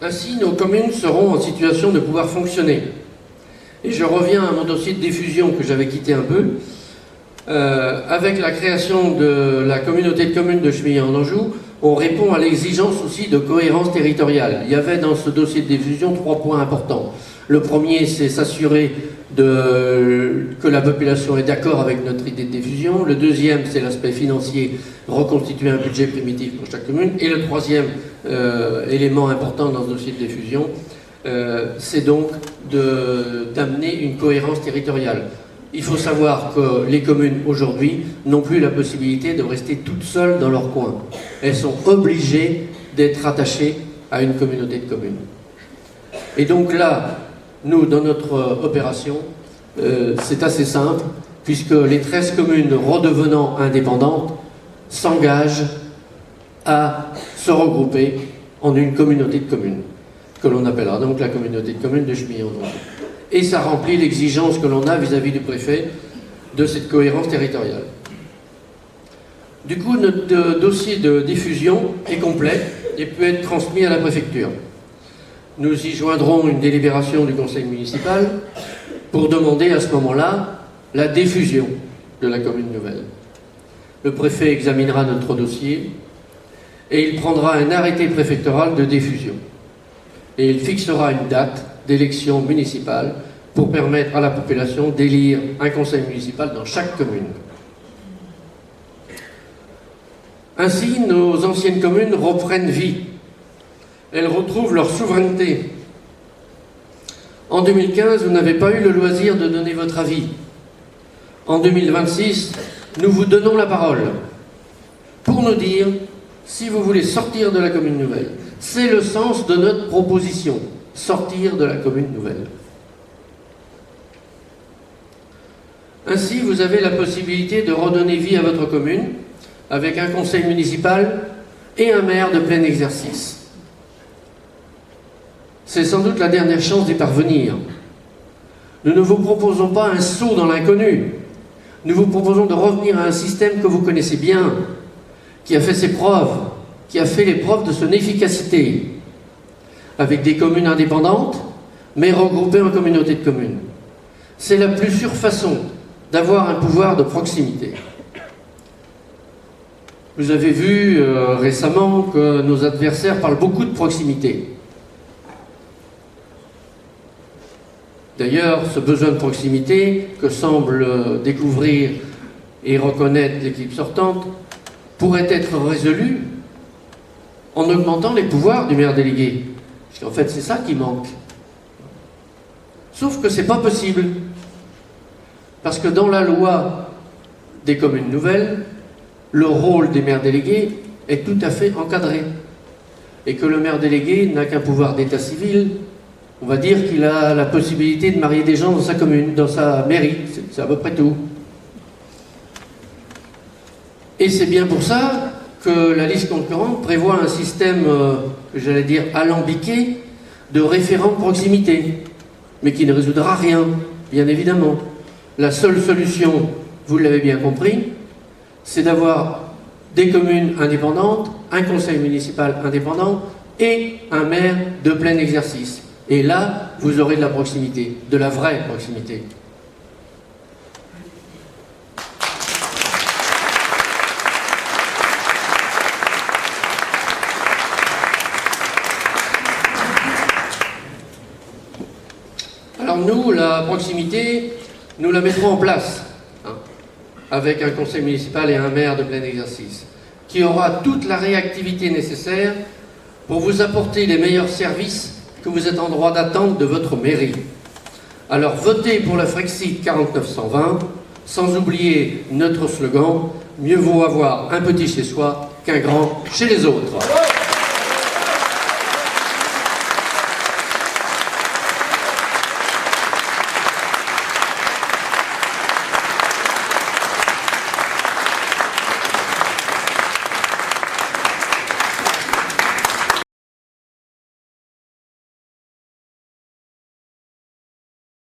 Ainsi, nos communes seront en situation de pouvoir fonctionner. Et je reviens à mon dossier de diffusion que j'avais quitté un peu. Avec la création de la communauté de communes de Chemillé-en-Anjou, on répond à l'exigence aussi de cohérence territoriale. Il y avait dans ce dossier de diffusion 3 points importants. Le premier, c'est s'assurer que la population est d'accord avec notre idée de diffusion. Le deuxième, c'est l'aspect financier, reconstituer un budget primitif pour chaque commune. Et le troisième élément important dans ce dossier de diffusion, c'est donc d'amener une cohérence territoriale. Il faut savoir que les communes aujourd'hui n'ont plus la possibilité de rester toutes seules dans leur coin. Elles sont obligées d'être rattachées à une communauté de communes. Et donc là, nous, dans notre opération, c'est assez simple, puisque les 13 communes redevenant indépendantes s'engagent à se regrouper en une communauté de communes, que l'on appellera donc la communauté de communes de Chemillé-en-Anjou. Et ça remplit l'exigence que l'on a vis-à-vis du préfet de cette cohérence territoriale. Du coup, notre dossier de diffusion est complet et peut être transmis à la préfecture. Nous y joindrons une délibération du conseil municipal pour demander à ce moment-là la diffusion de la commune nouvelle. Le préfet examinera notre dossier et il prendra un arrêté préfectoral de diffusion. Et il fixera une date d'élection municipale pour permettre à la population d'élire un conseil municipal dans chaque commune. Ainsi, nos anciennes communes reprennent vie. Elles retrouvent leur souveraineté. En 2015, vous n'avez pas eu le loisir de donner votre avis. En 2026, nous vous donnons la parole pour nous dire si vous voulez sortir de la commune nouvelle. C'est le sens de notre proposition. Sortir de la commune nouvelle. Ainsi, vous avez la possibilité de redonner vie à votre commune avec un conseil municipal et un maire de plein exercice. C'est sans doute la dernière chance d'y parvenir. Nous ne vous proposons pas un saut dans l'inconnu. Nous vous proposons de revenir à un système que vous connaissez bien, qui a fait ses preuves, qui a fait les preuves de son efficacité, avec des communes indépendantes, mais regroupées en communautés de communes. C'est la plus sûre façon d'avoir un pouvoir de proximité. Vous avez vu récemment que nos adversaires parlent beaucoup de proximité. D'ailleurs, ce besoin de proximité que semble découvrir et reconnaître l'équipe sortante pourrait être résolu en augmentant les pouvoirs du maire délégué. Parce qu'en fait, c'est ça qui manque. Sauf que ce n'est pas possible. Parce que dans la loi des communes nouvelles, le rôle des maires délégués est tout à fait encadré. Et que le maire délégué n'a qu'un pouvoir d'état civil. On va dire qu'il a la possibilité de marier des gens dans sa commune, dans sa mairie. C'est à peu près tout. Et c'est bien pour ça que la liste concurrente prévoit un système, que j'allais dire alambiqué, de référents de proximité, mais qui ne résoudra rien, bien évidemment. La seule solution, vous l'avez bien compris, c'est d'avoir des communes indépendantes, un conseil municipal indépendant et un maire de plein exercice. Et là, vous aurez de la proximité, de la vraie proximité. Alors nous, la proximité, nous la mettrons en place, avec un conseil municipal et un maire de plein exercice, qui aura toute la réactivité nécessaire pour vous apporter les meilleurs services que vous êtes en droit d'attendre de votre mairie. Alors votez pour la Frexit 4920, sans oublier notre slogan « Mieux vaut avoir un petit chez soi qu'un grand chez les autres ».